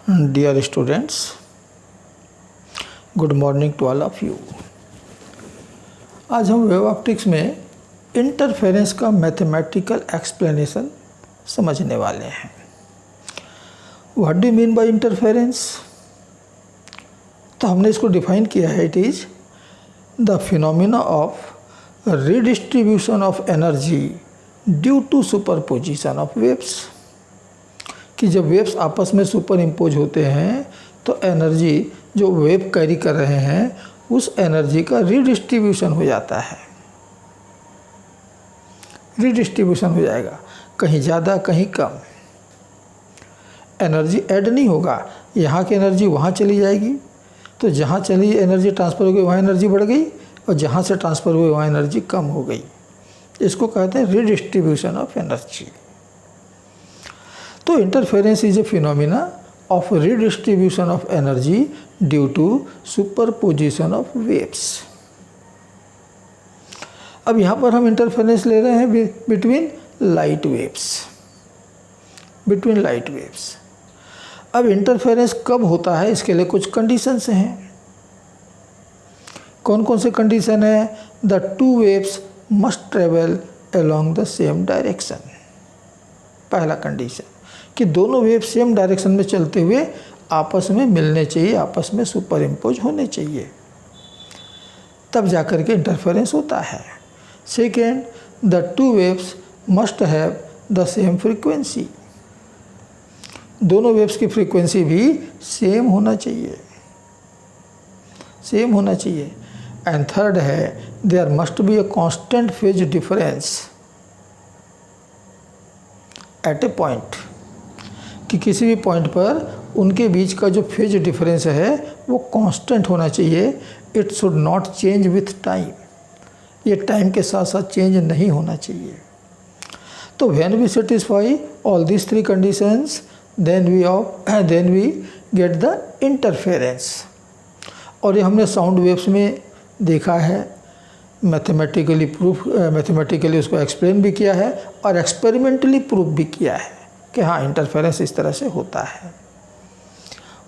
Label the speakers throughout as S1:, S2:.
S1: Dear students, good morning to all of you. आज हम wave optics में interference का मैथमेटिकल एक्सप्लेनेशन समझने वाले हैं। What do mean by interference? तो हमने इसको डिफाइन किया है, it is the phenomena of redistribution of energy due to superposition of waves. कि जब वेव्स आपस में सुपर इम्पोज होते हैं तो एनर्जी जो वेव कैरी कर रहे हैं उस एनर्जी का रिडिस्ट्रीब्यूशन हो जाता है, रिडिस्ट्रीब्यूशन हो जाएगा, कहीं ज़्यादा कहीं कम। एनर्जी ऐड नहीं होगा, यहाँ की एनर्जी वहाँ चली जाएगी, तो जहाँ चली एनर्जी ट्रांसफ़र हो गई वहाँ एनर्जी बढ़ गई, और जहाँ से ट्रांसफ़र हुई वहाँ एनर्जी कम हो गई। इसको कहते हैं रिडिस्ट्रीब्यूशन ऑफ एनर्जी। तो interference is a phenomena of redistribution of energy due to superposition of waves. अब यहाँ पर हम इंटरफेरेंस ले रहे हैं between light waves, between light waves. अब इंटरफेरेंस कब होता है, इसके लिए कुछ कंडीशंस हैं। कौन कौन से कंडीशन है? The two waves must travel along the same direction. पहला कंडीशन कि दोनों वेव सेम डायरेक्शन में चलते हुए आपस में मिलने चाहिए, आपस में सुपर इम्पोज होने चाहिए, तब जाकर के इंटरफेरेंस होता है। Second, the two waves must have the same frequency. दोनों वेव्स की फ्रीक्वेंसी भी सेम होना चाहिए, सेम होना चाहिए। एंड थर्ड है, there must be a constant phase difference at a point. कि किसी भी पॉइंट पर उनके बीच का जो फेज डिफरेंस है वो कांस्टेंट होना चाहिए। It should not change with time. ये टाइम के साथ साथ चेंज नहीं होना चाहिए। तो when we satisfy all this three conditions then we get the interference. और ये हमने साउंड वेव्स में देखा है, मैथमेटिकली उसको एक्सप्लेन भी किया है और एक्सपेरिमेंटली प्रूफ भी किया है कि हाँ इंटरफेरेंस इस तरह से होता है।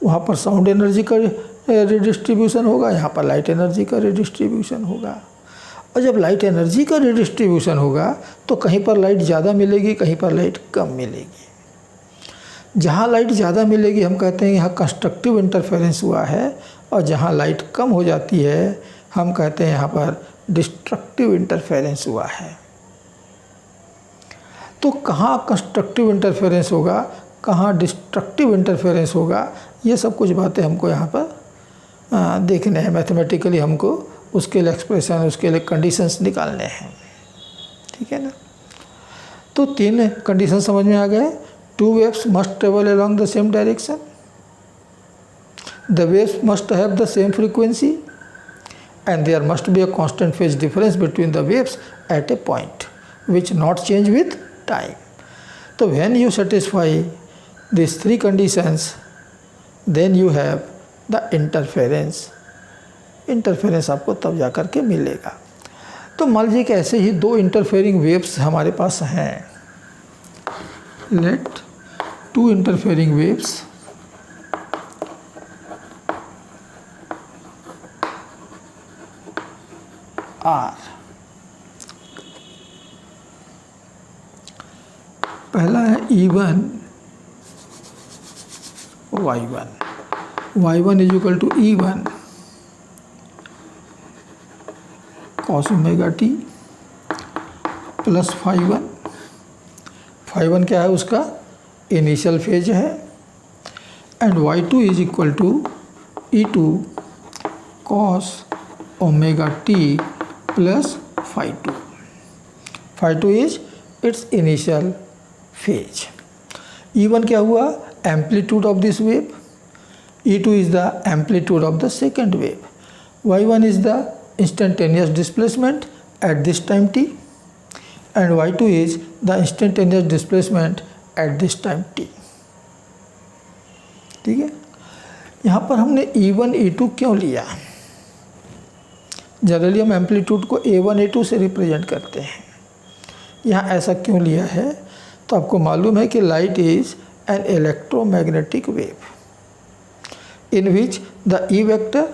S1: वहाँ पर साउंड एनर्जी का रिडिस्ट्रीब्यूशन होगा, यहाँ पर लाइट एनर्जी का रिडिस्ट्रीब्यूशन होगा। और जब लाइट एनर्जी का रिडिस्ट्रीब्यूशन होगा तो कहीं पर लाइट ज़्यादा मिलेगी, कहीं पर लाइट कम मिलेगी। जहाँ लाइट ज़्यादा मिलेगी हम कहते हैं यहाँ कंस्ट्रक्टिव इंटरफेरेंस हुआ है, और जहाँ लाइट कम हो जाती है हम कहते हैं यहाँ पर डिस्ट्रक्टिव इंटरफेरेंस हुआ है। तो कहाँ कंस्ट्रक्टिव इंटरफेरेंस होगा, कहाँ डिस्ट्रक्टिव इंटरफेरेंस होगा, ये सब कुछ बातें हमको यहाँ पर देखने हैं। मैथमेटिकली हमको उसके लिए एक्सप्रेशन, उसके लिए कंडीशंस निकालने हैं, ठीक है ना। तो तीन कंडीशन समझ में आ गए। Two waves must travel along the same direction, the waves must have the same frequency, and there must be a constant phase difference between the waves at a point which not change with time. So when you satisfy these three conditions, then you have the interference. Interference आपको तब जा कर के मिलेगा। तो मान लीजिए कि ऐसे ही दो इंटरफेयरिंग वेव्स हमारे पास हैं। Let two interfering waves are. पहला है E1 Y1, Y1 is equal to E1 cos omega t plus φ1। φ1 क्या है, उसका इनिशियल फेज है। And Y2 is equal to E2 cos omega t plus φ2। φ2 is its initial phase. E1 क्या हुआ, amplitude of this wave. E2 is the amplitude of the second wave. Y1 is the instantaneous displacement at this time t, and Y2 is the instantaneous displacement at this time t। ठीक है। यहाँ पर हमने E1 E2 क्यों लिया? Generally हम amplitude को A1 A2 से रिप्रेजेंट करते हैं। यहाँ ऐसा क्यों लिया है? तो आपको मालूम है कि light is an electromagnetic wave. in which the E vector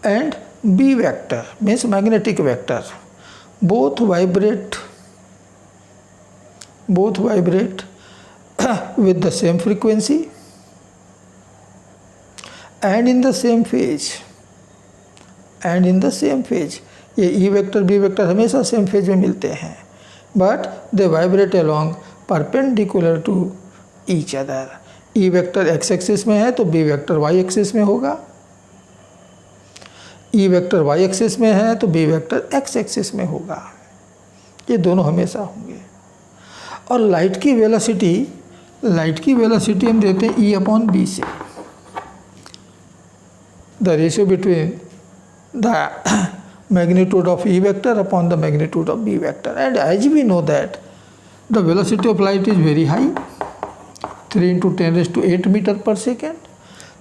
S1: and B vector means magnetic vector both vibrate with the same frequency and in the same phase ये E वेक्टर B वेक्टर हमेशा same phase में मिलते हैं, but they vibrate along perpendicular to each other. E vector x axis में है तो B vector y axis में होगा, E वेक्टर y एक्सिस में है तो B वेक्टर x एक्सिस में होगा, ये दोनों हमेशा होंगे। और लाइट की वेलोसिटी हम देते हैं E अपॉन बी से, the ratio between the magnitude of E vector upon the magnitude of B vector, and as we know that the velocity of light is very high, 3 × 10⁸ metre पर second,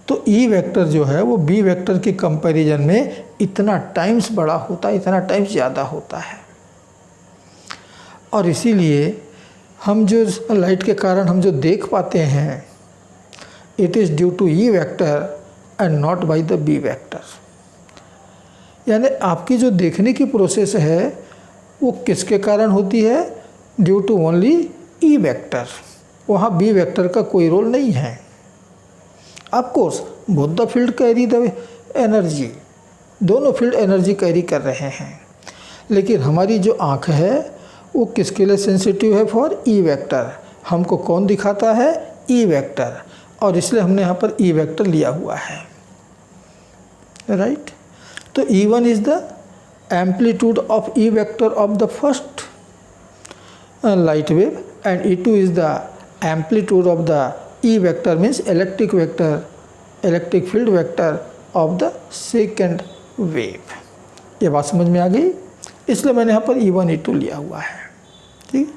S1: तो E vector जो है वो B vector के comparison में इतना times बड़ा होता है, इतना टाइम्स ज़्यादा होता है। और इसीलिए हम जो लाइट के कारण हम जो देख पाते हैं, it is due to E vector and not by the B vector. यानी आपकी जो देखने की प्रोसेस है वो किसके कारण होती है? Due to only E vector, वहाँ बी वेक्टर का कोई रोल नहीं है। Of course both the field carry the energy, दोनों फील्ड एनर्जी कैरी कर रहे हैं, लेकिन हमारी जो आँख है वो किसके लिए सेंसिटिव है? For E vector. हमको कौन दिखाता है? ई वेक्टर, और इसलिए हमने यहाँ पर ई वेक्टर लिया हुआ है, राइट। तो E1 is the amplitude of E vector of the first light wave and E2 is the amplitude of the E vector means electric field vector of the second wave. ये बात समझ में आ गई? इसलिए मैंने यहाँ पर E1 E2 लिया हुआ है, ठीक।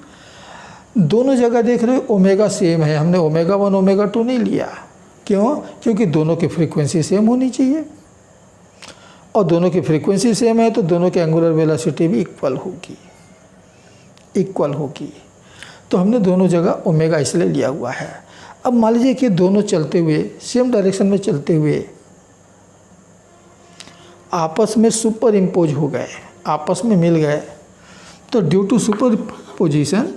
S1: दोनों जगह देख रहे हो ओमेगा सेम है, हमने ओमेगा 1 ओमेगा 2 नहीं लिया। क्यों? क्योंकि दोनों की फ्रीक्वेंसी सेम होनी चाहिए, और दोनों की फ्रीक्वेंसी सेम है तो दोनों की एंगुलर वेलोसिटी भी इक्वल होगी। तो हमने दोनों जगह ओमेगा इसलिए लिया हुआ है। अब मान लीजिए कि दोनों चलते हुए सेम डायरेक्शन में चलते हुए आपस में सुपर इम्पोज हो गए, आपस में मिल गए, तो due to superposition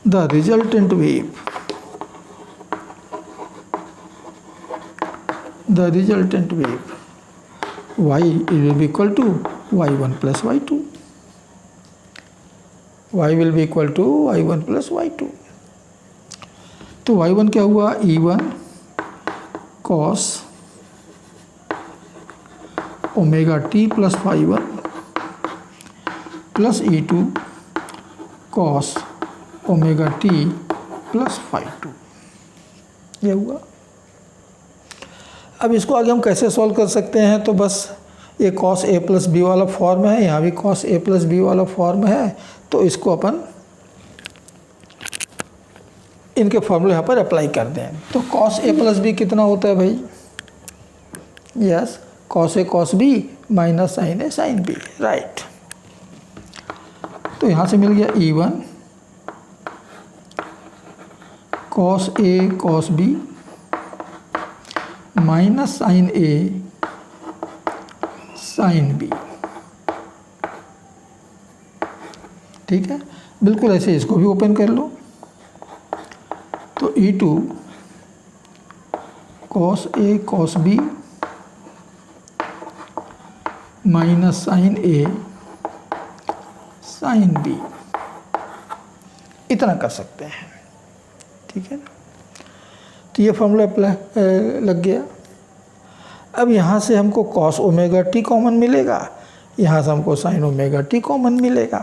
S1: the resultant wave y will be equal to y1 plus y2, तो y1 क्या हुआ? E1 cos omega t plus phi1 plus E2 cos omega t plus phi2, ये हुआ। अब इसको आगे हम कैसे सॉल्व कर सकते हैं? तो बस ये cos a प्लस बी वाला फॉर्म है, यहाँ भी cos a प्लस बी वाला फॉर्म है, तो इसको अपन इनके फॉर्मूले यहाँ पर अप्लाई कर दें। तो cos a प्लस बी कितना होता है भाई? Yes, cos a cos b minus sin a sin b, right. तो यहाँ से मिल गया E1 cos a cos b minus sin a sin b, ठीक है। बिल्कुल ऐसे इसको भी ओपन कर लो, तो E2 cos a cos b minus sin a sin b, इतना कर सकते हैं, ठीक है ना। तो ये फॉर्मूला अप्लाई लग गया। अब यहाँ से हमको cos ओमेगा t कॉमन मिलेगा, यहाँ से हमको sin ओमेगा t कॉमन मिलेगा।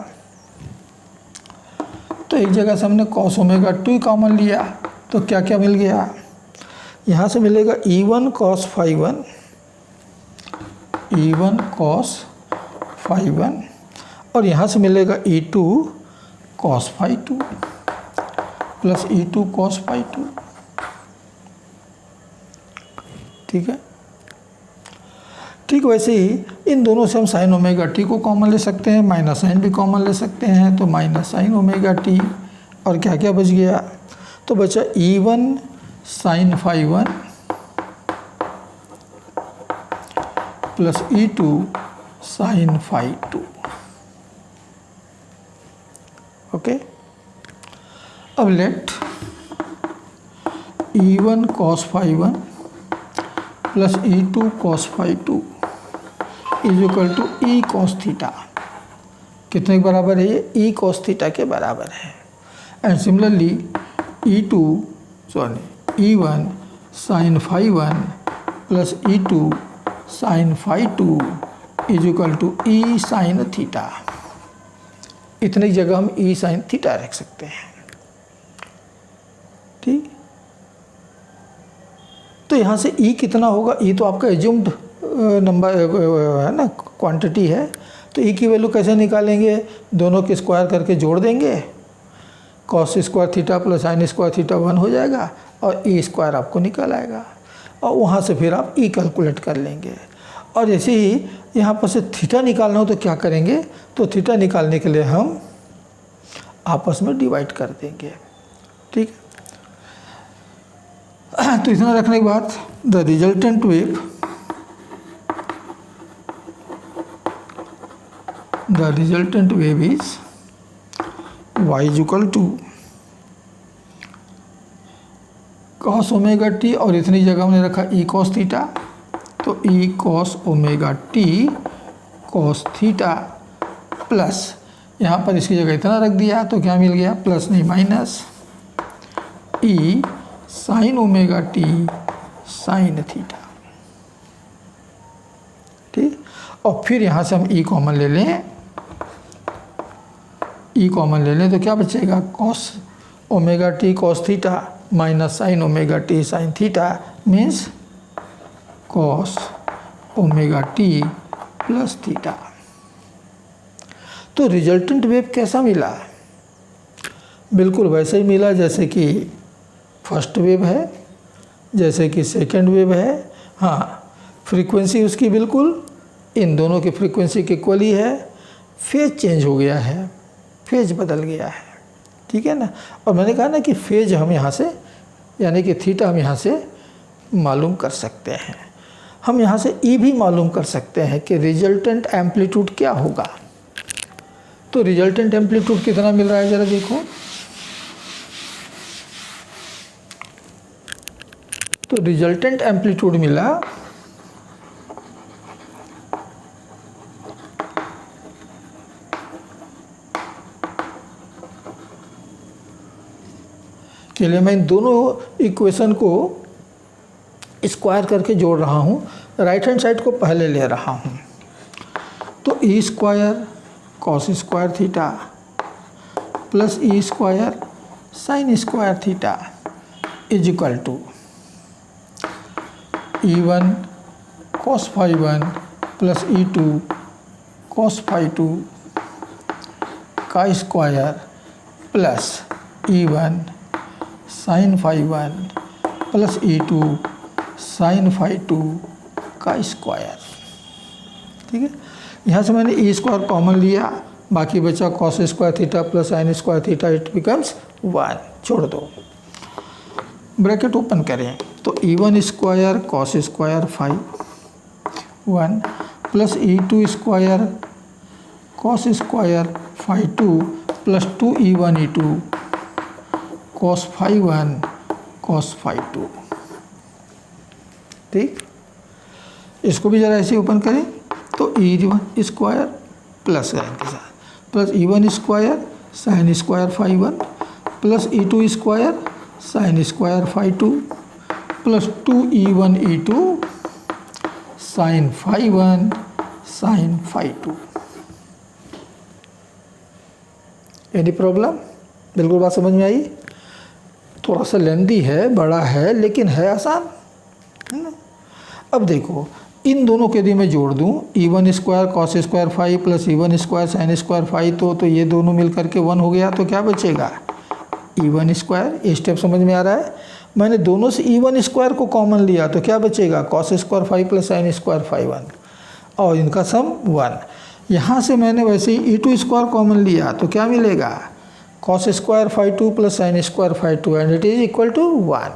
S1: तो एक जगह से हमने cos ओमेगा 2 कॉमन लिया, तो क्या क्या मिल गया? यहाँ से मिलेगा E1 cos phi1, और यहाँ से मिलेगा E2 cos phi2 plus E2 cos phi2, ठीक है। ठीक वैसे ही इन दोनों से हम sin ओमेगा t को कॉमन ले सकते हैं, माइनस साइन भी कॉमन ले सकते हैं, तो माइनस साइन ओमेगा t और क्या क्या बच गया, तो बचा E1 sine phi 1 plus E2 sine phi 2। Okay, अब let E1 cos phi 1 plus E2 cos phi 2 is equal to E cos theta. कितने के बराबर है ये? E कॉस थीटा के बराबर है। And similarly E1 sine phi 1 plus E2 sine phi 2 is equal to E sine theta. इतनी जगह हम E साइन थीटा रख सकते हैं। ठीक, तो यहाँ से E कितना होगा? E तो आपका एज्यूम्ड नंबर है ना, क्वांटिटी है। तो E की वैल्यू कैसे निकालेंगे? दोनों के स्क्वायर करके जोड़ देंगे, cos square theta plus sine square theta 1 हो जाएगा और E स्क्वायर आपको निकल आएगा। और वहाँ से फिर आप E कैलकुलेट कर लेंगे। और जैसे ही यहाँ पर से थीटा निकालना हो तो क्या करेंगे? तो थीटा निकालने के लिए हम आपस में डिवाइड कर देंगे। ठीक है, तो इतना रखने के बाद the resultant wave is y is equal to cos omega t, और इतनी जगह हमने रखा E कॉस थीटा, तो E cos omega t cos theta plus यहाँ पर इसकी जगह इतना रख दिया तो क्या मिल गया? प्लस नहीं minus E sine omega T sine theta. ठीक, और फिर यहाँ से हम E कॉमन ले लें, E कॉमन ले लें तो क्या बचेगा? Cos omega t cos theta minus sine omega T sine theta means cos omega t plus theta. तो रिजल्टेंट वेव कैसा मिला? बिल्कुल वैसे ही मिला जैसे कि फर्स्ट वेव है, जैसे कि सेकंड वेव है। हाँ, फ्रीक्वेंसी उसकी बिल्कुल इन दोनों की फ्रीक्वेंसी की इक्वल ही है। फेज चेंज हो गया है, फेज बदल गया है। ठीक है ना, और मैंने कहा ना कि फेज हम यहाँ से यानी कि थीटा हम यहाँ से मालूम कर सकते हैं। हम यहाँ से E भी मालूम कर सकते हैं कि रिजल्टेंट एम्पलीट्यूड क्या होगा। तो रिजल्टेंट एम्पलीट्यूड कितना मिल रहा है ज़रा देखो। तो रिजल्टेंट एम्पलीट्यूड मिला के लिए मैं इन दोनों इक्वेशन को स्क्वायर करके जोड़ रहा हूँ। राइट हैंड साइड को पहले ले रहा हूँ, तो E square cos square theta plus E square sine square theta is equal to E1 cos phi 1 plus E2 cos phi 2 का square plus E1 sine phi 1 plus E2 sine phi 2 का square. ठीक है, यहाँ से मैंने E square common लिया, बाकी बचा cos square theta plus sine square theta, it becomes 1। छोड़ दो, ब्रैकेट ओपन करें तो E1 square cos square phi 1 plus E2 square cos square phi 2 plus 2E1 E2 cos phi 1 cos phi 2। ठीक, इसको भी ज़रा ऐसे ओपन करें तो E1 स्क्वायर प्लस साइन के साथ plus E1 square sine square phi 1 plus E2 square sine square phi 2 plus 2E1 E2 sine phi 1 sine phi 2। Any problem? बिल्कुल बात समझ में आई। थोड़ा सा लेंदी है, बड़ा है, लेकिन है आसान, है ना। अब देखो इन दोनों के यदि मैं जोड़ दूं E1 square cos square phi plus E1 square sine square phi, तो ये दोनों मिल करके 1 हो गया। तो क्या बचेगा? E1 square. ये स्टेप समझ में आ रहा है? मैंने दोनों से E1 स्क्वायर को कॉमन लिया तो क्या बचेगा? Cos square phi plus sine square phi 1 और इनका सम 1। यहाँ से मैंने वैसे ही E2 स्क्वायर कॉमन लिया तो क्या मिलेगा? Cos square phi 2 plus sine square phi 2 and it is equal to 1।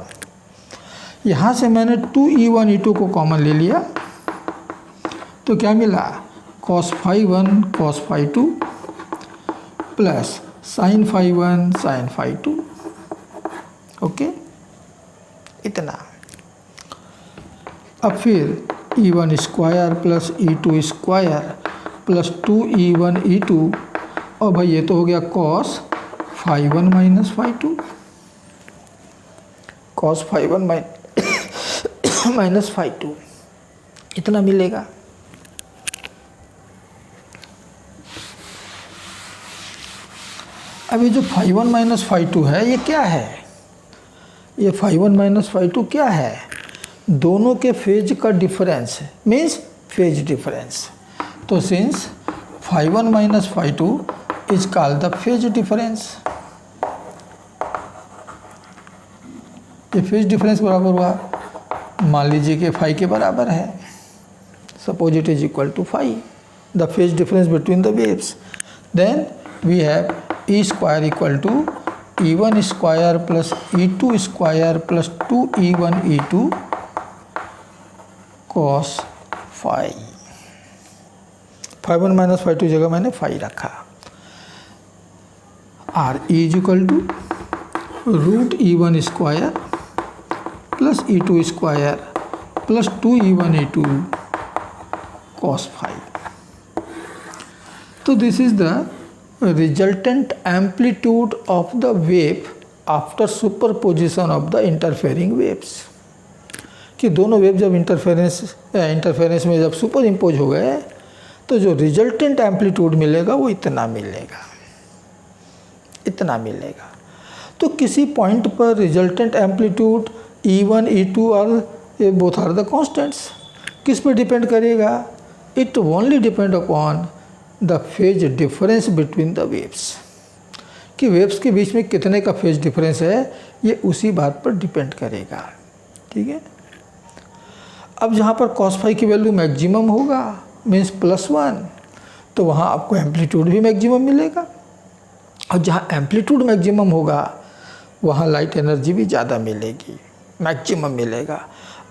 S1: यहाँ से मैंने 2e1 e2 को कॉमन ले लिया तो क्या मिला, cos phi 1 cos phi 2 plus sine phi 1 sine phi 2। Okay, इतना। अब फिर e1 square plus e2 square plus 2e1 e2, और भाई ये तो हो गया cos phi 1 minus phi 2, cos phi 1 minus phi 2, इतना मिलेगा। अब ये जो फाई 1 माइनस फाई 2 है ये क्या है, ये फाई 1 माइनस फाई 2 क्या है, दोनों के फेज का डिफरेंस है, मीन्स फेज डिफरेंस। तो since phi 1 minus phi 2 is called the phase difference, ये फेज डिफरेंस बराबर हुआ, मान लीजिए कि फाई के बराबर है, suppose it is equal to phi, the phase difference between the waves, then we have E square equal to e1 square plus e2 square plus 2e1 e2 cos phi. Phi 1 minus phi 2 जगह मैंने phi रखा, are is equal to root e1 square plus e2 square plus 2e1 e2 cos phi. तो this is the resultant amplitude of the wave after superposition of the interfering waves, कि दोनों wave जब interference में जब super impose हो गए तो जो रिजल्टेंट एम्पलीट्यूड मिलेगा वो इतना मिलेगा, इतना मिलेगा। तो किसी पॉइंट पर रिजल्टेंट एम्पलीट्यूड e1 e2 और बोथ आर द कांस्टेंट्स, किस पे डिपेंड करेगा, it only depend upon the phase difference between the waves, कि वेव्स के बीच में कितने का फेज डिफरेंस है ये उसी बात पर डिपेंड करेगा। ठीक है, अब जहाँ पर कॉस फाई की वैल्यू मैक्सिमम होगा मीन्स +1, तो वहाँ आपको एम्पलीट्यूड भी मैक्सिमम मिलेगा, और जहाँ एम्पलीट्यूड मैक्सिमम होगा वहाँ लाइट एनर्जी भी ज़्यादा मिलेगी, मैक्सिमम मिलेगा।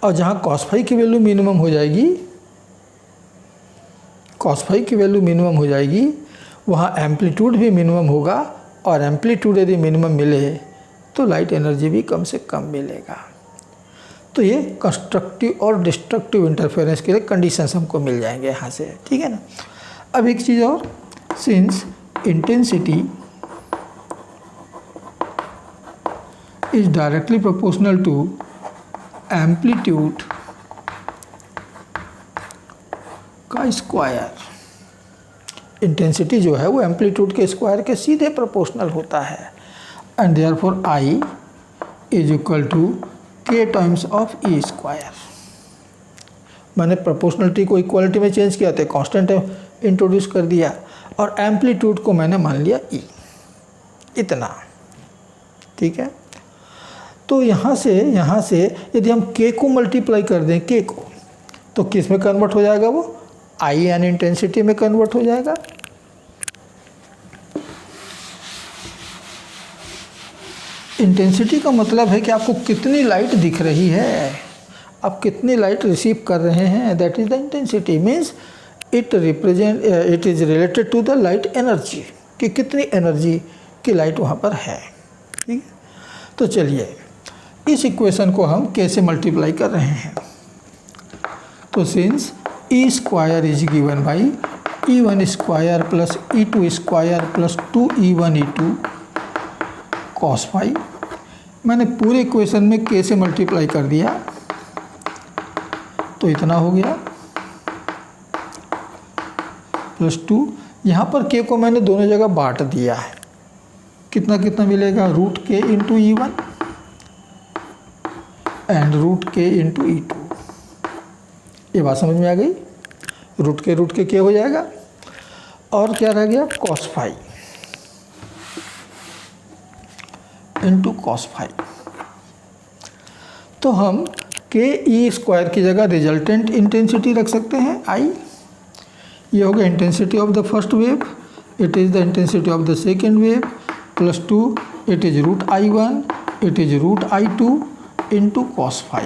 S1: और जहाँ कॉस फाई की वैल्यू मिनिमम हो जाएगी, कॉस फाई की वैल्यू मिनिमम हो जाएगी, वहाँ एम्पलीट्यूड भी मिनिमम होगा, और एम्पलीट्यूड यदि मिनिमम मिले तो लाइट एनर्जी भी कम से कम मिलेगा। तो ये कंस्ट्रक्टिव और डिस्ट्रक्टिव इंटरफेरेंस के लिए कंडीशंस हमको मिल जाएंगे यहाँ से। ठीक है ना। अब एक चीज़ और, since intensity is directly proportional to amplitude का स्क्वायर, इंटेंसिटी जो है वो एम्पलीट्यूड के स्क्वायर के सीधे प्रोपोर्शनल होता है, and therefore I is equal to k times of E square. मैंने प्रोपोर्शनलिटी को इक्वालिटी में चेंज किया था, कांस्टेंट इंट्रोड्यूस कर दिया, और एम्पलीट्यूड को मैंने मान लिया ई, इतना। ठीक है, तो यहाँ से यदि हम k को मल्टीप्लाई कर दें, k को, तो किस में कन्वर्ट हो जाएगा, वो आई यानी इंटेंसिटी में कन्वर्ट हो जाएगा। इंटेंसिटी का मतलब है कि आपको कितनी लाइट दिख रही है, आप कितनी लाइट रिसीव कर रहे हैं, that is the intensity. Means it is related to the light energy, कि कितनी एनर्जी की लाइट वहाँ पर है। ठीक है, तो चलिए इस इक्वेशन को हम k से मल्टीप्लाई कर रहे हैं। तो since E square is given by e1 square plus e2 square plus 2e1 e2 cos phi, मैंने पूरे इक्वेशन में k से मल्टीप्लाई कर दिया तो इतना हो गया +2। यहाँ पर k को मैंने दोनों जगह बांट दिया है, कितना कितना मिलेगा, root k into e1 and root k into e2। ये बात समझ में आ गई, रूट के k हो जाएगा, और क्या रह गया, cos phi into cos phi. तो हम के ई स्क्वायर की जगह रिजल्टेंट इंटेंसिटी रख सकते हैं आई, ये हो गया intensity of the first wave, it is the intensity of the second wave, plus 2, it is root I1, it is root I2 into cos phi,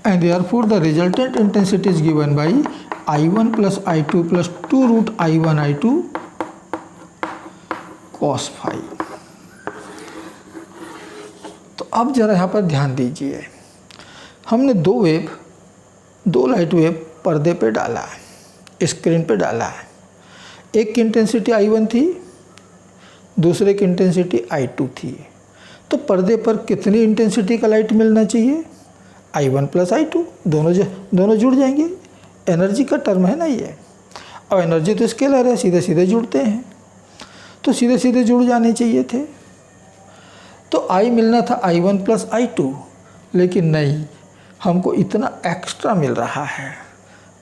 S1: and therefore the resultant intensity is given by I1 plus I2 plus 2 root I1 I2 cos phi। तो अब जरा यहाँ पर ध्यान दीजिए, हमने दो light wave पर्दे पे डाला है, स्क्रीन पे डाला है। एक की इंटेंसिटी I1 थी, दूसरे की इंटेंसिटी I2 थी। तो पर्दे पर कितनी इंटेंसिटी का लाइट मिलना चाहिए? I1 प्लस I2, दोनों जुड़ जाएंगे। एनर्जी का टर्म है ना ये। और एनर्जी तो स्केलर है, सीधे सीधे जुड़ते हैं, तो सीधे सीधे जुड़ जाने चाहिए थे। तो I मिलना था I1 प्लस I2, लेकिन नहीं, हमको इतना एक्स्ट्रा मिल रहा है।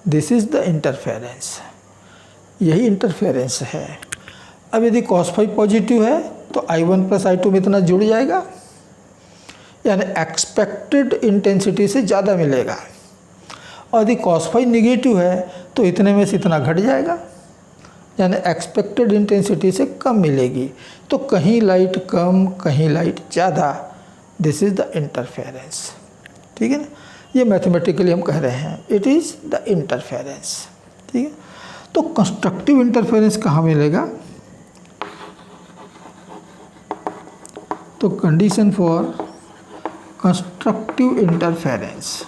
S1: दिस इज़ द इंटरफेरेंस, यही इंटरफेरेंस है। अब यदि cos phi पॉजिटिव है तो I1 प्लस I2 में इतना जुड़ जाएगा, यानी एक्सपेक्टेड इंटेंसिटी से ज़्यादा मिलेगा। और यदि cos phi निगेटिव है तो इतने में से इतना घट जाएगा, यानी एक्सपेक्टेड इंटेंसिटी से कम मिलेगी। तो कहीं लाइट कम, कहीं लाइट ज़्यादा, दिस इज़ द इंटरफेरेंस। ठीक है ना, ये मैथमेटिकली हम कह रहे हैं, इट इज़ द इंटरफेरेंस। ठीक है, तो कंस्ट्रक्टिव इंटरफेरेंस कहाँ मिलेगा? तो कंडीशन फॉर कंस्ट्रक्टिव इंटरफेरेंस,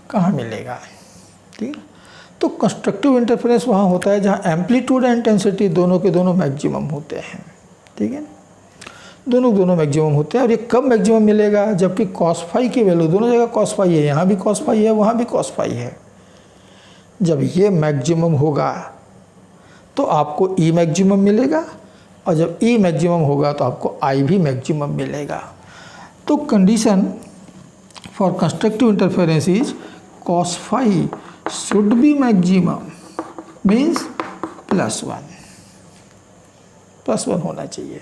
S1: कहाँ मिलेगा? ठीक है, तो कंस्ट्रक्टिव इंटरफेरेंस वहाँ होता है जहाँ एम्पलीट्यूड एंड इंटेंसिटी दोनों के दोनों मैक्सिमम होते हैं। ठीक है, दोनों मैक्सिमम होते हैं। और ये कब मैक्सिमम मिलेगा? जबकि cos phi की वैल्यू दोनों जगह cos phi है, यहाँ भी cos phi है, वहाँ भी cos phi है। जब ये मैक्सिमम होगा तो आपको E मैक्सिमम मिलेगा, और जब E मैक्सिमम होगा तो आपको I भी मैक्सिमम मिलेगा। तो condition for constructive interference is cos phi should be maximum, means plus one होना चाहिए।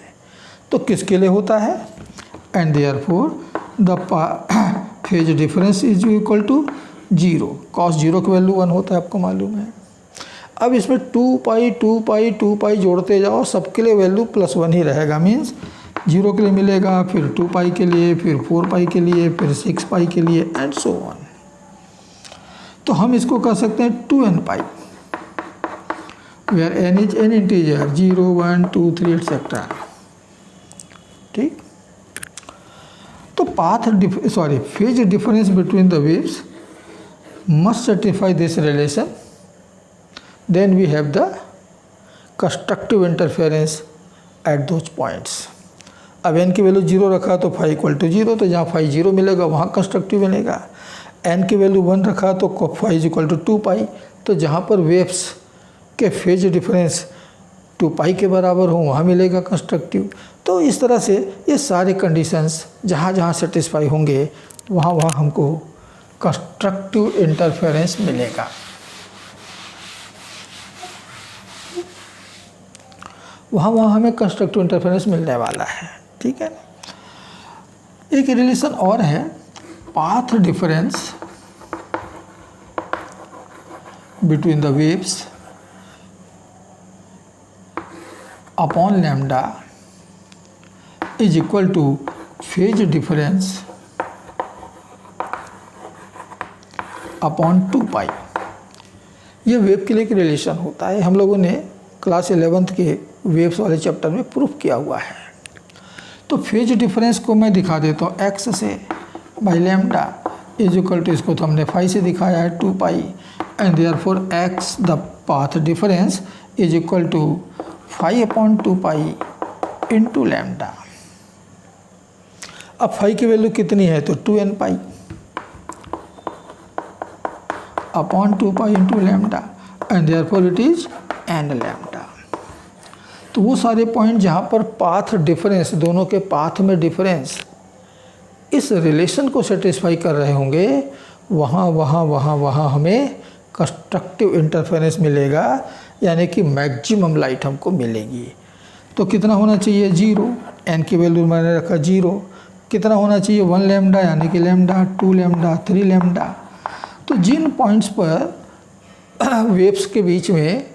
S1: तो किसके लिए होता है? And therefore the phase difference is equal to 0। cos 0 की वैल्यू 1 होता है, आपको मालूम है। अब इसमें 2 पाई जोड़ते जाओ, सबके लिए वैल्यू +1 ही रहेगा। मीन्स 0 के लिए मिलेगा, फिर 2 पाई के लिए, फिर 4 पाई के लिए, फिर 6 पाई के लिए, एंड सो ऑन। तो हम इसको कह सकते हैं 2n pi, where n is n integer 0, 1, 2, 3 etcetera. ठीक, तो phase difference between the waves must satisfy this relation, then we have the constructive interference at those points। अब n की वैल्यू 0 रखा तो phi इक्वल टू 0, तो जहाँ phi 0 मिलेगा वहाँ कंस्ट्रक्टिव मिलेगा। n की वैल्यू 1 रखा तो phi इज इक्वल टू 2 पाई, तो जहाँ पर वेव्स के फेज डिफरेंस 2 पाई के बराबर हो वहाँ मिलेगा कंस्ट्रक्टिव। तो इस तरह से ये सारे कंडीशंस जहाँ जहाँ सेटिस्फाई होंगे वहाँ हमको कंस्ट्रक्टिव इंटरफेरेंस मिलेगा। वहाँ हमें कंस्ट्रक्टिव इंटरफेरेंस मिलने वाला है। ठीक है, एक रिलेशन और है, path difference between the waves upon lambda is equal two phase difference upon 2 पाई। ये वेव के लिए एक रिलेशन होता है, हम लोगों ने क्लास 11th के वेव्स वाले चैप्टर में प्रूफ किया हुआ है। तो फेज डिफरेंस को मैं दिखा देता हूँ x से by lambda is equal to, इसको तो हमने फाई से दिखाया है 2 pi, and therefore x the path difference is equal to phi upon 2 pi into lambda. अब फाई की वैल्यू कितनी है? तो 2n pi upon 2 pi into lambda, and therefore it is n lambda. तो वो सारे पॉइंट जहाँ पर पाथ डिफरेंस, दोनों के पाथ में डिफरेंस इस रिलेशन को सेटिस्फाई कर रहे होंगे, वहाँ हमें कंस्ट्रक्टिव इंटरफेरेंस मिलेगा, यानी कि मैक्सिमम लाइट हमको मिलेगी। तो कितना होना चाहिए? 0। n की वैल्यू मैंने रखा 0। कितना होना चाहिए? 1 लैम्डा, यानी कि लैम्डा, 2 लैम्डा, 3 लैम्डा। तो जिन पॉइंट्स पर वेव्स के बीच में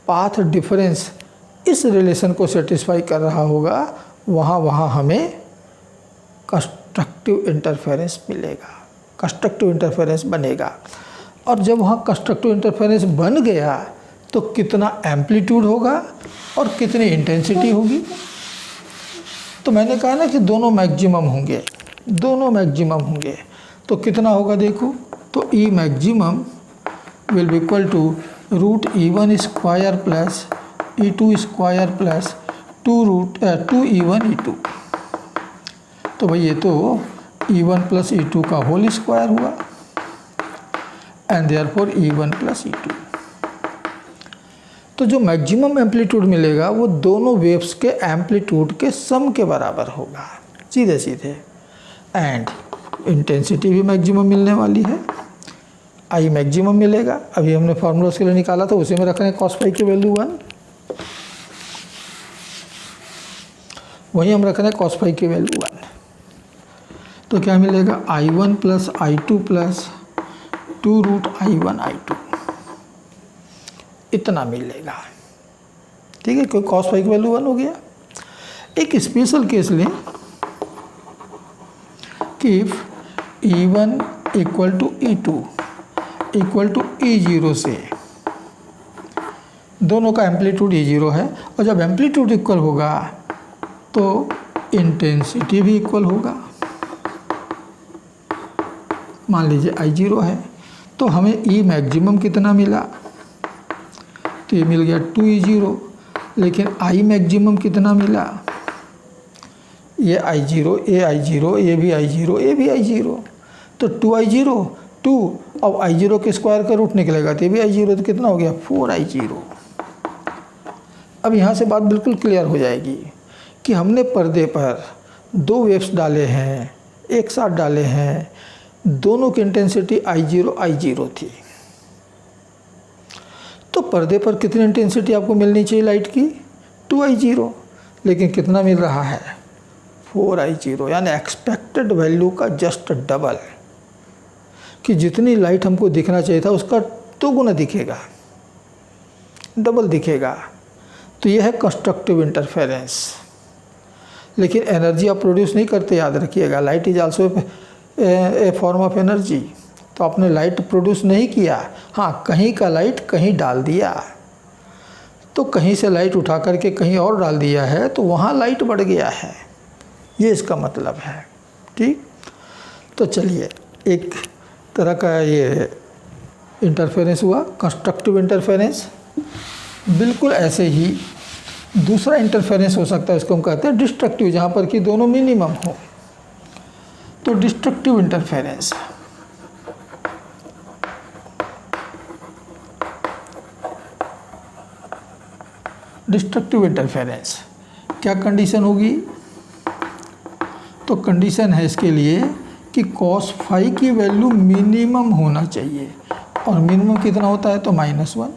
S1: पाथ डिफरेंस इस रिलेशन को सेटिस्फाई कर रहा होगा, वहाँ हमें कंस्ट्रक्टिव इंटरफेरेंस मिलेगा, कंस्ट्रक्टिव इंटरफेरेंस बनेगा। और जब वहाँ कंस्ट्रक्टिव इंटरफेरेंस बन गया तो कितना एम्पलीट्यूड होगा और कितनी इंटेंसिटी होगी। तो मैंने कहा ना कि दोनों मैक्सिमम होंगे, दोनों मैक्सिमम होंगे। तो कितना होगा देखो, तो E maximum will be equal to root E1 square plus E2 square plus 2E1 E2। तो भाई ये तो E1 प्लस E2 का होल स्क्वायर हुआ and therefore E1 plus E2। तो जो मैक्सिमम एम्पलीट्यूड मिलेगा वो दोनों वेव्स के एम्पलीट्यूड के सम के बराबर होगा, सीधे सीधे। एंड इंटेंसिटी भी मैक्सिमम मिलने वाली है, आई मैक्सिमम मिलेगा। अभी हमने फार्मूला उसके लिए निकाला था, उसी में रख रहे हैं कॉस फाई की वैल्यू 1, वहीं हम रख रहे हैं कॉस फाई की वैल्यू 1। तो क्या मिलेगा, I1 plus I2 plus 2 root I1 I2, इतना मिलेगा। ठीक है, क्योंकि कॉस फाई की वैल्यू 1 हो गया। एक स्पेशल केस लें कि if E1 equal to E2 equal to E0 से, दोनों का एम्पलीट्यूड E0 है, और जब एम्पलीट्यूड इक्वल होगा तो इंटेंसिटी भी इक्वल होगा। मान लीजिए I0 है, तो हमें E मैक्सिमम कितना मिला, तो ये मिल गया 2E0, लेकिन I मैक्सिमम कितना मिला, ये I0, ये भी I0, ये भी I0, तो 2I0, 2, अब I0 के स्क्वायर का रूट निकलेगा तो ये भी I0, तो कितना हो गया 4I0। अब यहाँ से बात बिल्कुल क्लियर हो जाएगी कि हमने पर्दे पर दो वेव्स डाले हैं, एक साथ डाले हैं, दोनों की इंटेंसिटी I0 थी। तो पर्दे पर कितनी इंटेंसिटी आपको मिलनी चाहिए लाइट की, 2I0, लेकिन कितना मिल रहा है 4I0, यानी एक्सपेक्टेड वैल्यू का जस्ट डबल, कि जितनी लाइट हमको दिखना चाहिए था उसका 2 गुना दिखेगा, डबल दिखेगा। तो यह है कंस्ट्रक्टिव इंटरफेरेंस। लेकिन एनर्जी आप प्रोड्यूस नहीं करते, याद रखिएगा, light is also a form of energy. तो आपने लाइट प्रोड्यूस नहीं किया, हाँ कहीं का लाइट कहीं डाल दिया, तो कहीं से लाइट उठा करके कहीं और डाल दिया है, तो वहाँ लाइट बढ़ गया है, ये इसका मतलब है। ठीक, तो चलिए, एक तरह का ये इंटरफेरेंस हुआ, कंस्ट्रक्टिव इंटरफेरेंस। बिल्कुल ऐसे ही दूसरा इंटरफेरेंस हो सकता है, इसको हम कहते हैं डिस्ट्रक्टिव, जहाँ पर कि दोनों मिनिमम हो। तो डिस्ट्रक्टिव इंटरफेरेंस, डिस्ट्रक्टिव इंटरफेरेंस क्या कंडीशन होगी, तो कंडीशन है इसके लिए कि कॉस फाई की वैल्यू मिनिमम होना चाहिए, और मिनिमम कितना होता है, तो -1।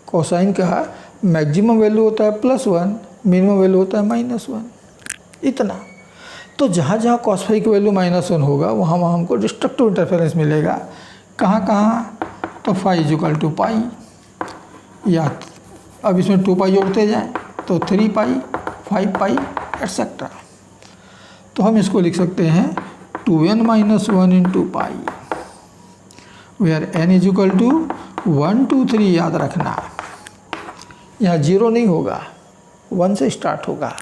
S1: कोसाइन का मैक्सिमम वैल्यू होता है +1, मिनिमम वैल्यू होता है -1, इतना। तो जहाँ जहाँ कॉस फाई की वैल्यू -1 होगा, वहाँ वहाँ हमको डिस्ट्रक्टिव इंटरफेरेंस मिलेगा। कहाँ कहाँ, तो फाई इक्वल टू पाई, या अब इसमें 2 पाई जोड़ते जाएँ तो 3 पाई, 5 पाई एटसेट्रा। तो हम इसको लिख सकते हैं 2n - 1 into pi, where n is equal to 1 2 3, याद रखना यहाँ 0 नहीं होगा, 1 से स्टार्ट होगा।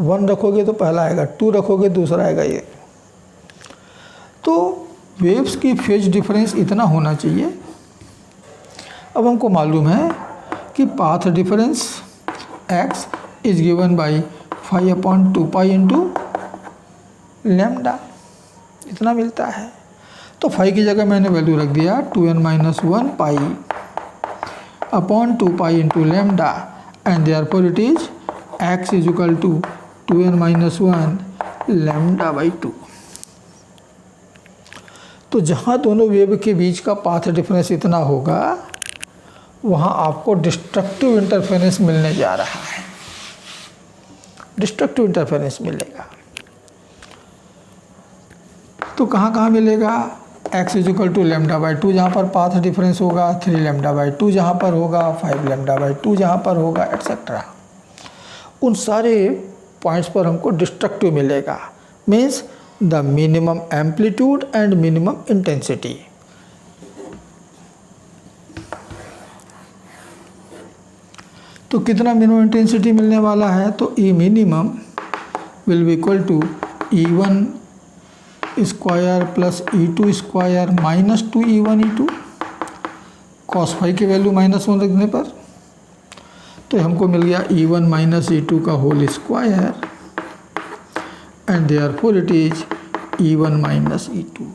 S1: 1 रखोगे तो पहला आएगा, 2 रखोगे दूसरा आएगा, ये। तो वेव्स की फेज डिफरेंस इतना होना चाहिए। अब हमको मालूम है कि path difference x is given by 5/2 pi into lambda, इतना मिलता है। तो 5 की जगह मैंने वैल्यू रख दिया 2n - 1 pi upon 2 pi into lambda, and therefore it is x is equal to 2n - 1 lambda by 2। तो जहाँ दोनों वेव के बीच का पाथ डिफरेंस इतना होगा, वहाँ आपको डिस्ट्रक्टिव इंटरफेरेंस मिलने जा रहा है, डिस्ट्रक्टिव इंटरफेरेंस मिलेगा। तो कहाँ कहाँ मिलेगा, x इज इक्वल टू λ/2 जहाँ पर पाथ डिफरेंस होगा, 3 λ/2 जहाँ पर होगा, 5 λ/2 जहाँ पर होगा, एट्सेट्रा। उन सारे पॉइंट्स पर हमको डिस्ट्रक्टिव मिलेगा, means the minimum amplitude and minimum intensity. तो कितना मिनिमम इंटेंसिटी मिलने वाला है, तो E minimum will be equal to E1 square plus E2 square minus 2E1 E2 cos phi की वैल्यू -1 रखने पर, तो हमको मिल गया E1 माइनस E2 का whole square and therefore it is E1 minus E2,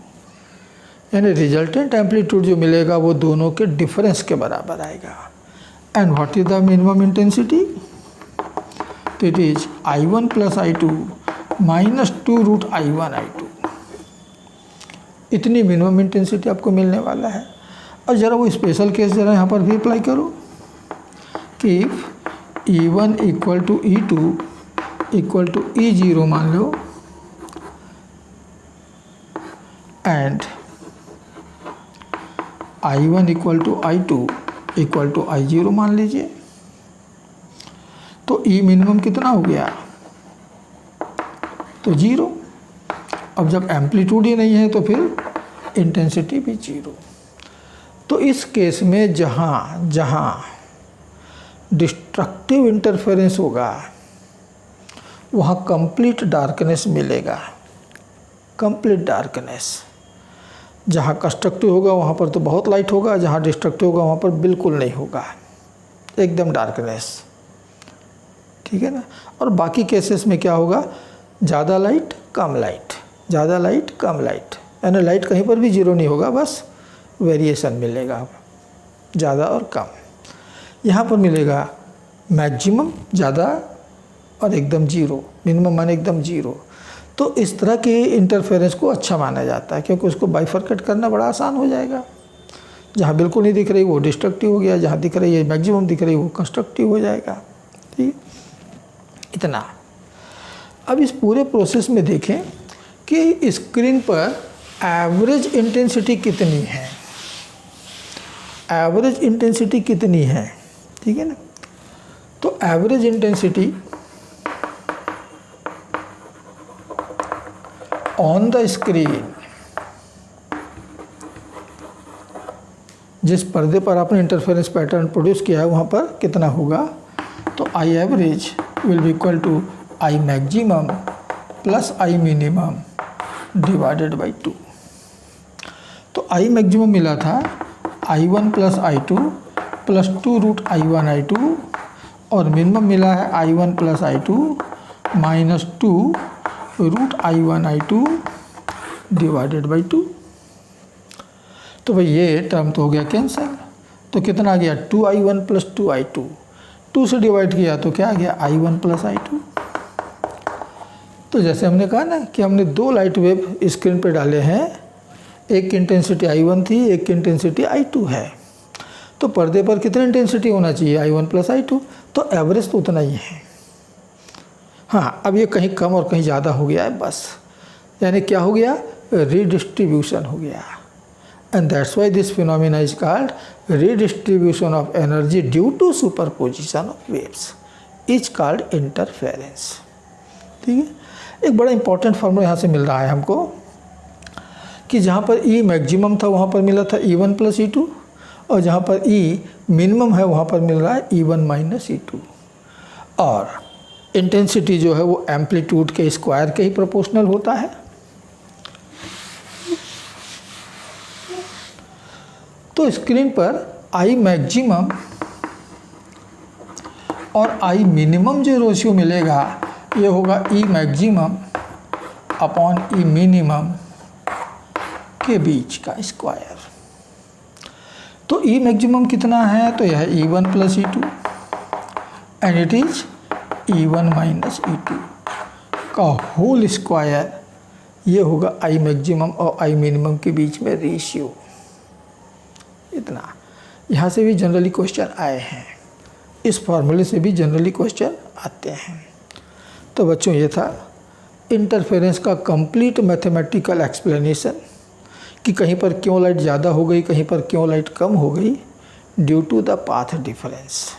S1: यानी रिजल्टेंट एम्पलीट्यूड जो मिलेगा वो दोनों के डिफरेंस के बराबर आएगा। And what is the minimum intensity, तो it is I1 plus I2 minus 2√I1 I2। इतनी मिनिमम इंटेंसिटी आपको मिलने वाला है। और ज़रा वो स्पेशल केस ज़रा यहाँ पर भी अप्लाई करो कि E1 equal to E2 equal to E0 मान लो and I1 equal to I2 equal to I0 मान लीजिए, तो E मिनिमम कितना हो गया, तो 0। अब जब एम्पलीट्यूड ही नहीं है तो फिर इंटेंसिटी भी 0। तो इस केस में जहाँ जहाँ डिस्ट्रक्टिव इंटरफेरेंस होगा वहाँ कंप्लीट डार्कनेस मिलेगा, कंप्लीट डार्कनेस। जहाँ कंस्ट्रक्टिव होगा वहाँ पर तो बहुत लाइट होगा, जहाँ डिस्ट्रक्टिव होगा वहाँ पर बिल्कुल नहीं होगा, एकदम डार्कनेस, ठीक है ना। और बाकी केसेस में क्या होगा, ज़्यादा लाइट कम लाइट, ज़्यादा लाइट कम लाइट, यानी लाइट कहीं पर भी जीरो नहीं होगा, बस वेरिएशन मिलेगा ज़्यादा और कम। यहाँ पर मिलेगा मैक्सिमम ज़्यादा और एकदम जीरो, मिनिमम माने एकदम जीरो। तो इस तरह के इंटरफेरेंस को अच्छा माना जाता है क्योंकि उसको बाइफरकेट करना बड़ा आसान हो जाएगा। जहाँ बिल्कुल नहीं दिख रही वो डिस्ट्रक्टिव हो गया, जहाँ दिख रही है मैक्सिमम दिख रही वो कंस्ट्रक्टिव हो जाएगा, ठीक। इतना। अब इस पूरे प्रोसेस में देखें कि स्क्रीन पर एवरेज इंटेंसिटी कितनी है, एवरेज इंटेंसिटी कितनी है, ठीक है ना। तो average intensity on the screen, जिस पर्दे पर आपने इंटरफेरेंस पैटर्न प्रोड्यूस किया है वहाँ पर कितना होगा, तो I average will be equal to I maximum plus I minimum divided by 2। तो आई मैक्सिमम मिला था I1 plus I2 plus 2√I1 I2 और मिनिमम मिला है I1 plus I2 minus 2√I1 I2 divided by 2। तो भाई ये टर्म तो हो गया कैंसिल, तो कितना आ गया 2I1 प्लस 2I2, 2 से डिवाइड किया तो क्या आ गया I1 प्लस I2। तो जैसे हमने कहा ना कि हमने दो लाइट वेव स्क्रीन पे डाले हैं, एक की इंटेंसिटी I1 थी, एक की इंटेंसिटी I2 है, तो पर्दे पर कितनी इंटेंसिटी होना चाहिए I1 प्लस I2, तो एवरेज तो उतना ही है। हाँ, अब ये कहीं कम और कहीं ज़्यादा हो गया है बस, यानी क्या हो गया, रीडिस्ट्रीब्यूशन हो गया। And that's why this phenomena is called redistribution of energy due to superposition of waves is called interference, ठीक है। एक बड़ा इंपॉर्टेंट फार्मूला यहाँ से मिल रहा है हमको कि जहाँ पर E मैक्सिमम था वहाँ पर मिला था E1 प्लस E2 और जहाँ पर E मिनिमम है वहाँ पर मिल रहा है E1 माइनस E2, और इंटेंसिटी जो है वो एम्पलीट्यूड के स्क्वायर के ही प्रोपोर्शनल होता है। तो स्क्रीन पर I मैक्सिमम और I मिनिमम जो रेशियो मिलेगा ये होगा E maximum upon E minimum के बीच का स्क्वायर। तो E मैक्सिमम कितना है, तो यह है E1 plus E2 and it is E1 minus E2 का होल स्क्वायर, ये होगा I मैक्सिमम और I मिनिमम के बीच में रेशियो। इतना। यहाँ से भी जनरली क्वेश्चन आए हैं, इस फॉर्मूले से भी जनरली क्वेश्चन आते हैं। तो बच्चों ये था इंटरफेरेंस का कंप्लीट मैथमेटिकल एक्सप्लेनेशन कि कहीं पर क्यों लाइट ज़्यादा हो गई, कहीं पर क्यों लाइट कम हो गई, due to the path difference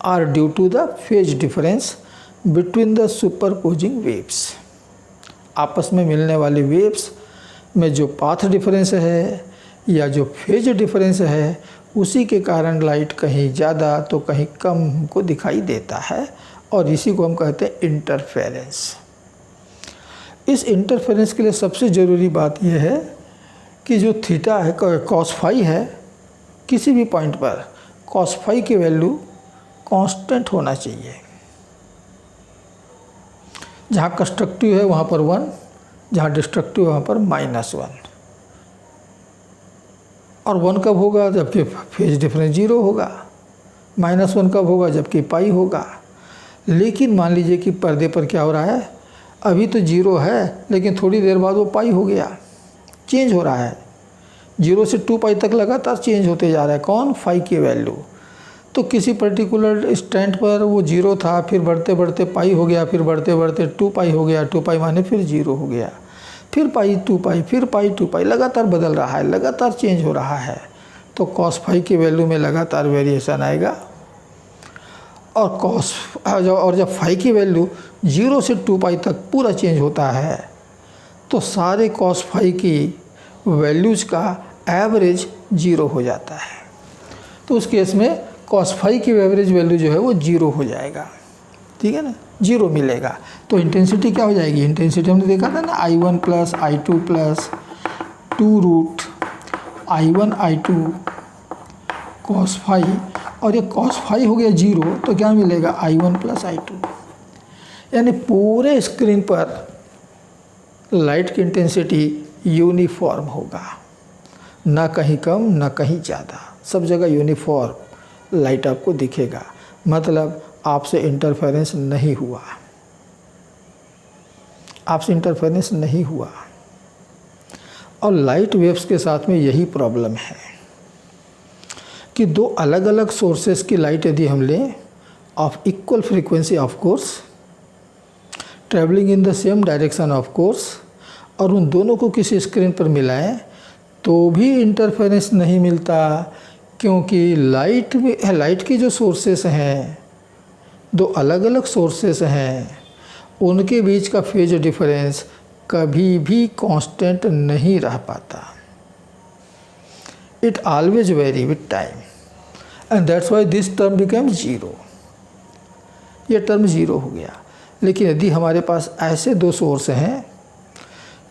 S1: और due to the phase difference between the superposing waves. आपस में मिलने वाली वेव्स में जो पाथ डिफरेंस है या जो फेज डिफरेंस है, उसी के कारण लाइट कहीं ज़्यादा तो कहीं कम हमको दिखाई देता है, और इसी को हम कहते हैं इंटरफेरेंस। इस इंटरफेरेंस के लिए सबसे ज़रूरी बात यह है कि जो थीटा है, कॉस फाई है, किसी भी पॉइंट पर कॉस फाई की वैल्यू कांस्टेंट होना चाहिए। जहाँ कंस्ट्रक्टिव है वहाँ पर 1, जहाँ डिस्ट्रक्टिव है वहाँ पर -1। और 1 कब होगा, जबकि फेज डिफरेंस 0 होगा। -1 कब होगा, जबकि पाई होगा। लेकिन मान लीजिए कि पर्दे पर क्या हो रहा है, अभी तो 0 है, लेकिन थोड़ी देर बाद वो पाई हो गया, चेंज हो रहा है। 0 से 2 पाई तक लगातार चेंज होते जा रहा है। कौन? फाई की वैल्यू। तो किसी पर्टिकुलर स्टैंड पर वो 0 था, फिर बढ़ते बढ़ते पाई हो गया, फिर बढ़ते बढ़ते 2 पाई हो गया, 2 पाई माने फिर 0 हो गया, फिर पाई 2 पाई, फिर पाई 2 पाई, लगातार बदल रहा है, लगातार चेंज हो रहा है। तो कॉस फाई की वैल्यू में लगातार वेरिएशन आएगा। और जब फाई की वैल्यू 0 से 2 पाई तक पूरा चेंज होता है, तो सारे कॉस फाई की वैल्यूज़ का एवरेज 0 हो जाता है। तो उस केस में कॉस फाई की एवरेज वैल्यू जो है वो 0 हो जाएगा, ठीक है ना, 0 मिलेगा। तो इंटेंसिटी क्या हो जाएगी? इंटेंसिटी हमने देखा था ना, I1 + I2 + 2√I1 I2 cos phi, और ये कॉस फाई हो गया 0, तो क्या मिलेगा? I1 + I2। यानी पूरे स्क्रीन पर लाइट की इंटेंसिटी यूनिफॉर्म होगा, ना कहीं कम ना कहीं ज़्यादा, सब जगह यूनिफॉर्म लाइट आपको दिखेगा। मतलब आपसे इंटरफेरेंस नहीं हुआ, आपसे इंटरफेरेंस नहीं हुआ। और लाइट वेव्स के साथ में यही प्रॉब्लम है कि दो अलग अलग सोर्सेस की लाइट यदि हम लें of equal frequency of course, travelling in the same direction of course, और उन दोनों को किसी स्क्रीन पर मिलाएं तो भी इंटरफेरेंस नहीं मिलता, क्योंकि लाइट की जो सोर्सेस हैं, दो अलग अलग सोर्सेस हैं, उनके बीच का फेज डिफरेंस कभी भी कांस्टेंट नहीं रह पाता। It always very with time, and that's why this term become 0। ये टर्म 0 हो गया। लेकिन यदि हमारे पास ऐसे दो सोर्स हैं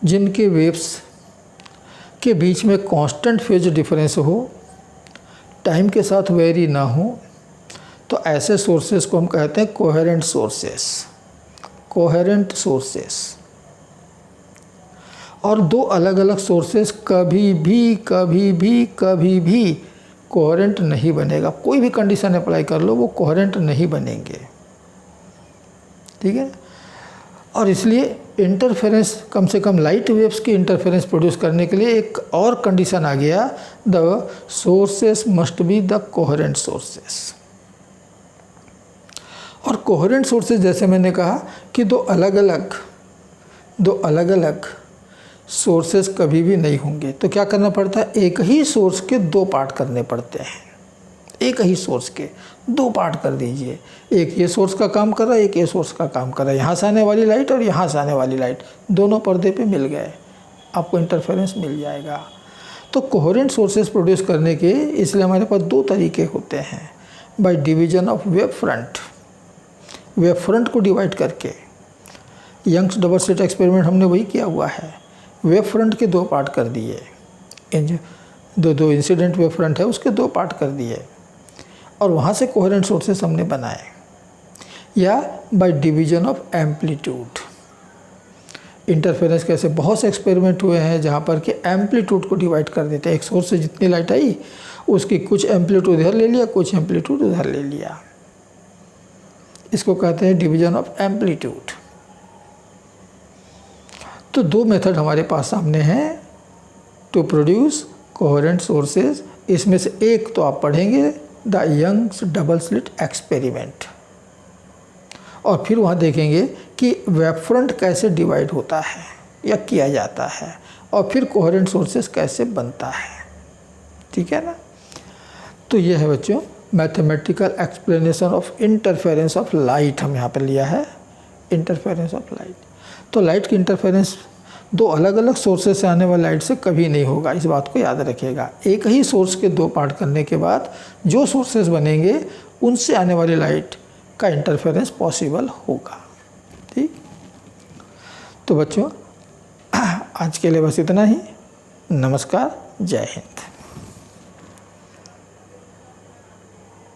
S1: जिनके वेव्स के बीच में कांस्टेंट फेज डिफरेंस हो, टाइम के साथ वेरी ना हो, तो ऐसे सोर्सेस को हम कहते हैं कोहेरेंट सोर्सेस। Coherent sources. और दो अलग अलग सोर्सेस कभी भी कोहेरेंट नहीं बनेगा। कोई भी कंडीशन अप्लाई कर लो, वो कोहेरेंट नहीं बनेंगे, ठीक है। और इसलिए इंटरफेरेंस, कम से कम लाइट वेव्स की इंटरफेरेंस प्रोड्यूस करने के लिए एक और कंडीशन आ गया, the sources must be the coherent sources. और कोहेरेंट सोर्सेस, जैसे मैंने कहा कि दो अलग अलग सोर्सेस कभी भी नहीं होंगे, तो क्या करना पड़ता है? एक ही सोर्स के दो पार्ट करने पड़ते हैं। एक ही सोर्स के दो पार्ट कर दीजिए, एक ये सोर्स का काम कर रहा है, एक ये सोर्स का काम कर रहा है। यहाँ से आने वाली लाइट और यहाँ से आने वाली लाइट दोनों पर्दे पे मिल गए, आपको इंटरफेरेंस मिल जाएगा। तो कोहेरेंट सोर्सेस प्रोड्यूस करने के इसलिए हमारे पास दो तरीके होते हैं, by division of wave front. Wave front को डिवाइड करके, यंग्स डबल स्लिट एक्सपेरिमेंट हमने वही किया हुआ है। वेव फ्रंट के दो पार्ट कर दिए, दो इंसिडेंट वेव फ्रंट है उसके दो पार्ट कर दिए, और वहाँ से कोहेरेंट सोर्सेस हमने बनाए। या by division of amplitude. Interference के ऐसे बहुत से एक्सपेरिमेंट हुए हैं जहाँ पर कि एम्पलीट्यूड को डिवाइड कर देते हैं। एक सोर्स से जितनी लाइट आई उसकी कुछ एम्पलीट्यूड इधर ले लिया, कुछ एम्पलीट्यूड उधर ले लिया। इसको कहते हैं डिवीजन ऑफ एम्पलीट्यूड। तो दो मेथड हमारे पास सामने हैं टू प्रोड्यूस कोहेरेंट सोर्सेज। इसमें से एक तो आप पढ़ेंगे, the Young's double slit experiment, और फिर वहाँ देखेंगे कि वेव फ्रंट कैसे डिवाइड होता है या किया जाता है, और फिर कोहेरेंट सोर्सेस कैसे बनता है। ठीक है ना। तो ये है बच्चों mathematical explanation of interference of light, हम यहाँ पर लिया है इंटरफेरेंस ऑफ लाइट। तो लाइट की इंटरफेरेंस दो अलग अलग सोर्सेज से आने वाली लाइट से कभी नहीं होगा, इस बात को याद रखिएगा। एक ही सोर्स के दो पार्ट करने के बाद जो सोर्सेज बनेंगे उनसे आने वाली लाइट का इंटरफेरेंस पॉसिबल होगा। ठीक। तो बच्चों आज के लिए बस इतना ही। नमस्कार, जय हिंद।